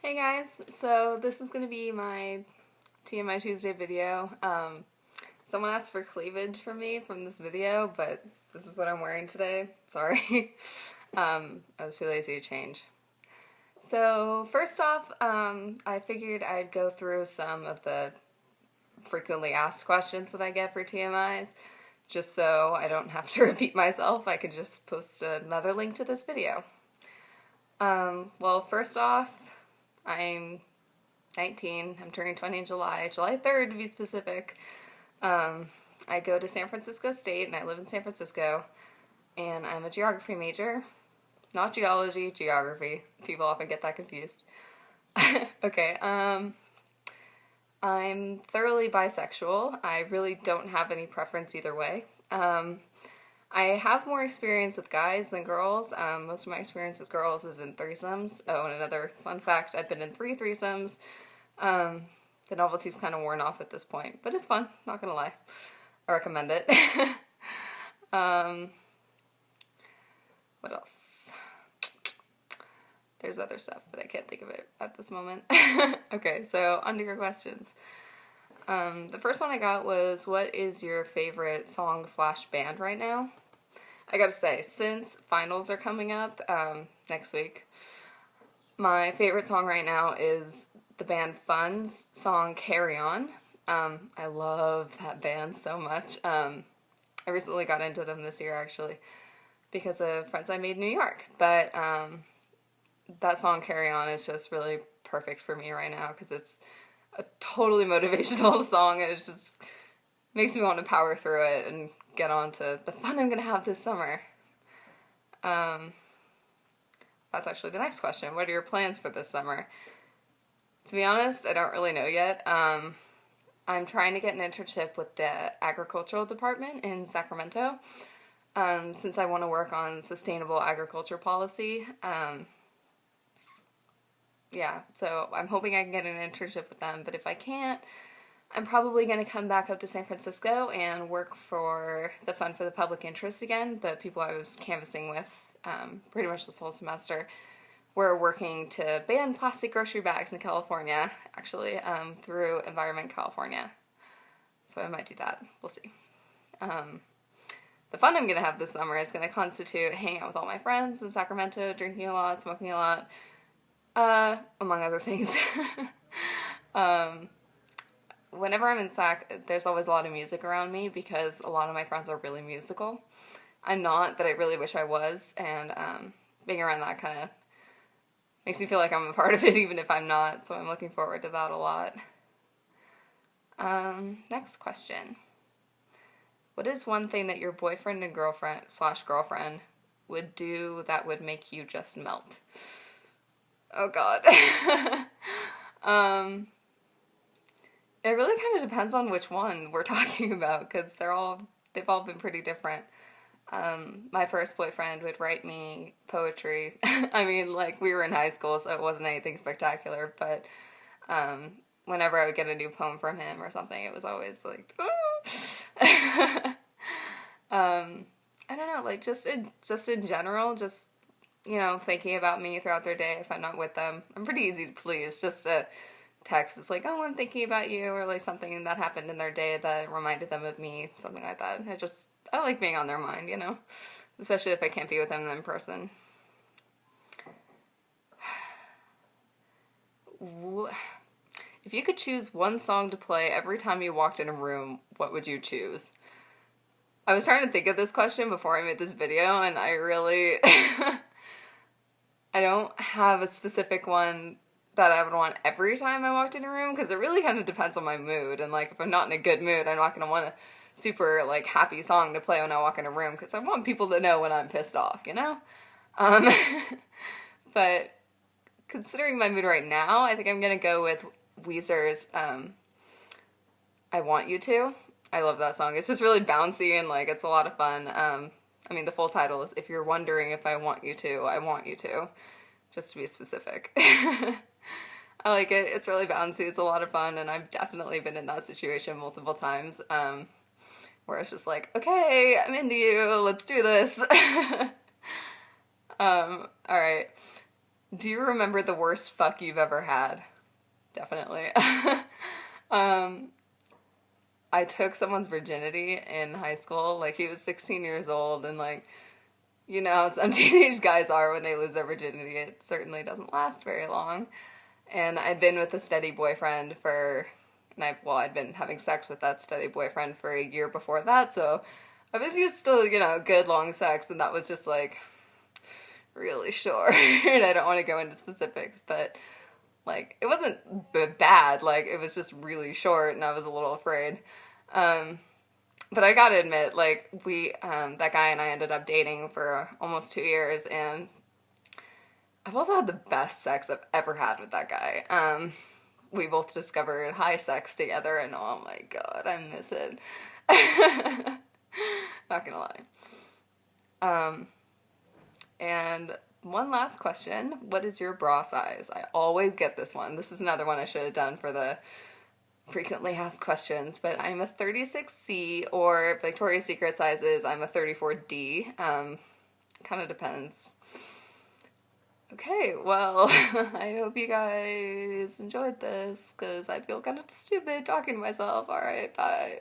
Hey guys, so this is going to be my TMI Tuesday video. Someone asked for cleavage from me from this video, but this is what I'm wearing today. Sorry. I was too lazy to change. So first off, I figured I'd go through some of the frequently asked questions that I get for TMIs, just so I don't have to repeat myself. I could just post another link to this video. Well, first off, I'm 19. I'm turning 20 in July 3rd to be specific. I go to San Francisco State and I live in San Francisco, and I'm a geography major. Not geology, geography. People often get that confused. Okay, I'm thoroughly bisexual. I really don't have any preference either way. I have more experience with guys than girls. Most of my experience with girls is in threesomes. Oh, and another fun fact, I've been in 3 threesomes. The novelty's kind of worn off at this point, but it's fun, not gonna lie. I recommend it. What else? There's other stuff, but I can't think of it at this moment. Okay, so on to your questions. The first one I got was, what is your favorite song/band right now? I gotta say, since finals are coming up next week, my favorite song right now is the band Fun's song Carry On. I love that band so much. I recently got into them this year, actually, because of friends I made in New York. But that song Carry On is just really perfect for me right now because it's a totally motivational song, and it just makes me want to power through it and get on to the fun I'm gonna have this summer. That's actually the next question. What are your plans for this summer? To be honest, I don't really know yet. I'm trying to get an internship with the agricultural department in Sacramento, since I want to work on sustainable agriculture policy. Yeah, so I'm hoping I can get an internship with them, but if I can't, I'm probably going to come back up to San Francisco and work for the Fund for the Public Interest again. The people I was canvassing with pretty much this whole semester. We're working to ban plastic grocery bags in California, actually, through Environment California. So I might do that. We'll see. The fun I'm going to have this summer is going to constitute hanging out with all my friends in Sacramento, drinking a lot, smoking a lot, among other things. Whenever I'm in Sac, there's always a lot of music around me because a lot of my friends are really musical. I'm not, but I really wish I was, and being around that kind of makes me feel like I'm a part of it even if I'm not, so I'm looking forward to that a lot. Next question. What is one thing that your boyfriend and girlfriend would do that would make you just melt? Oh god. It really kind of depends on which one we're talking about, because they've all been pretty different. My first boyfriend would write me poetry. I mean, like, we were in high school, so it wasn't anything spectacular, but whenever I would get a new poem from him or something, it was always like, I don't know, like, just in general, just, you know, thinking about me throughout their day if I'm not with them. I'm pretty easy to please, just to text. It's like, oh, I'm thinking about you, or like something that happened in their day that reminded them of me, something like that. I like being on their mind, you know, especially if I can't be with them in person. If you could choose one song to play every time you walked in a room, what would you choose? I was trying to think of this question before I made this video, and I really I don't have a specific one that I would want every time I walked in a room, because it really kind of depends on my mood, and like, if I'm not in a good mood, I'm not going to want a super like happy song to play when I walk in a room, because I want people to know when I'm pissed off, you know? But considering my mood right now, I think I'm going to go with Weezer's I Want You To. I love that song. It's just really bouncy and like, it's a lot of fun. I mean, the full title is If You're Wondering If I Want You To, I Want You To, just to be specific. I like it. It's really bouncy. It's a lot of fun, and I've definitely been in that situation multiple times, where it's just like, okay, I'm into you, let's do this. Alright. Do you remember the worst fuck you've ever had? Definitely. um, I took someone's virginity in high school. Like, he was 16 years old, and like, you know how some teenage guys are when they lose their virginity. It certainly doesn't last very long. And I'd been with a steady boyfriend for, I'd been having sex with that steady boyfriend for a year before that, so I was used to, good long sex, and that was just like really short. And I don't want to go into specifics, but like, it wasn't bad, like, it was just really short, and I was a little afraid. But I gotta admit, like, that guy and I ended up dating for almost 2 years, and I've also had the best sex I've ever had with that guy. We both discovered high sex together, and oh my god, I miss it. Not gonna lie. And one last question. What is your bra size? I always get this one. This is another one I should have done for the frequently asked questions, but I'm a 36C, or Victoria's Secret sizes, I'm a 34D. Kind of depends. Okay, well, I hope you guys enjoyed this, because I feel kind of stupid talking to myself. Alright, bye.